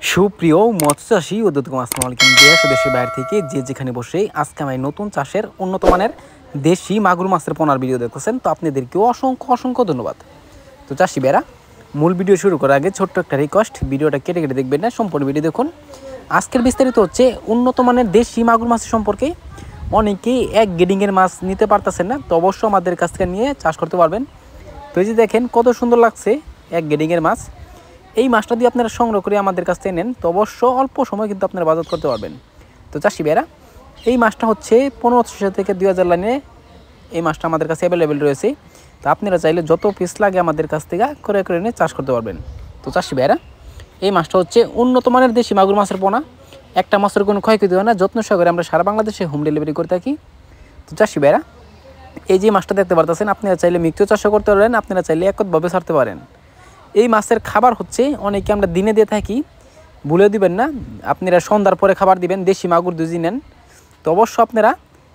সুপ্রিয় মৎস্যচাষী ও আসসালামু আলাইকুম। দেশ ও দেশের বাইরে থেকে যে যেখানে বসে আজকে আমি নতুন চাষের উন্নত মানের দেশি মাগুর মাছের পোনার ভিডিও দেখতেছেন, তো আপনাদেরকেও অসংখ্য অসংখ্য ধন্যবাদ। তো চাষি বেরা, মূল ভিডিও শুরু করার আগে ছোট্ট একটা রিকোয়েস্ট, ভিডিওটা কেটে কেটে দেখবেন না, সম্পূর্ণ ভিডিও দেখুন। আজকের বিস্তারিত হচ্ছে উন্নত মানের দেশি মাগুর মাছের সম্পর্কে। অনেকেই এক গ্রেডিংয়ের মাছ নিতে পারতেছেন না, তো অবশ্যই আমাদের কাছ থেকে নিয়ে চাষ করতে পারবেন। তো এই যে দেখেন কত সুন্দর লাগছে এক গ্রেডিংয়ের মাছ। এই মাছটা দিয়ে আপনারা সংগ্রহ করে আমাদের কাছ থেকে নেন, তো অবশ্য অল্প সময় কিন্তু আপনারা বাজার করতে পারবেন। তো চাষি ভাইরা, এই মাছটা হচ্ছে 1500 থেকে 2000 লাইনে এই মাছটা আমাদের কাছে অ্যাভেলেবেল রয়েছে। তো আপনারা চাইলে যত পিস লাগে আমাদের কাছ থেকে করে করে নিয়ে চাষ করতে পারবেন। তো চাষি ভাইরা, এই মাছটা হচ্ছে উন্নত মানের দেশি মাগুর মাছের পোনা। একটা মাছের কোনো ক্ষয়ক্ষতি হয় না, যত্ন সহকারে আমরা সারা বাংলাদেশে হোম ডেলিভারি করে থাকি। তো চাষি ভাইরা, এই যে মাছটা দেখতে পারতেছেন, আপনারা চাইলে মিক্সও চাষও করতে পারেন, আপনারা চাইলে একতভাবে ছাড়তে পারেন। এই মাছের খাবার হচ্ছে অনেকে আমরা দিনে দিয়ে থাকি, ভুলে দিবেন না। আপনারা সন্ধ্যার পরে খাবার দিবেন, দেশি মাগুর দুজি নেন তো অবশ্য আপনারা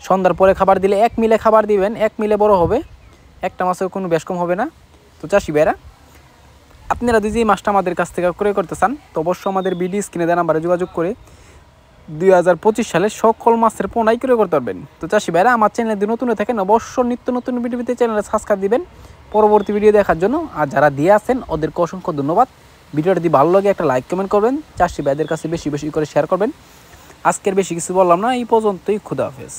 সন্ধ্যার পরে খাবার দিলে 1 মিলে খাবার দিবেন, 1 মিলে বড় হবে, একটা মাছের কোনো বেশ কম হবে না। তো চাষি ভাইরা, আপনারা যদি এই মাছটা আমাদের কাছ থেকে ক্রয় করতে চান, তো অবশ্যই আমাদের ভিডিও স্ক্রিনে দেওয়া নাম্বারে যোগাযোগ করে 2025 সালে সকল মাছের পোনাই ক্রয় করতে পারবেন। তো চাষি ভাইরা, আমার চ্যানেলে যদি নতুন হয়ে থাকেন অবশ্যই নিত্য নতুন ভিডিওতে চ্যানেলে সাবস্ক্রাইব দিবেন পরবর্তী ভিডিও দেখার জন্য। আর যারা দিয়ে আছেন ওদেরকে অসংখ্য ধন্যবাদ। ভিডিওটা যদি ভালো লাগে একটা লাইক কমেন্ট করবেন, চাষি ভাইদের কাছে বেশি বেশি করে শেয়ার করবেন। আজকের বেশি কিছু বললাম না, এই পর্যন্তই। খুদা হাফেজ।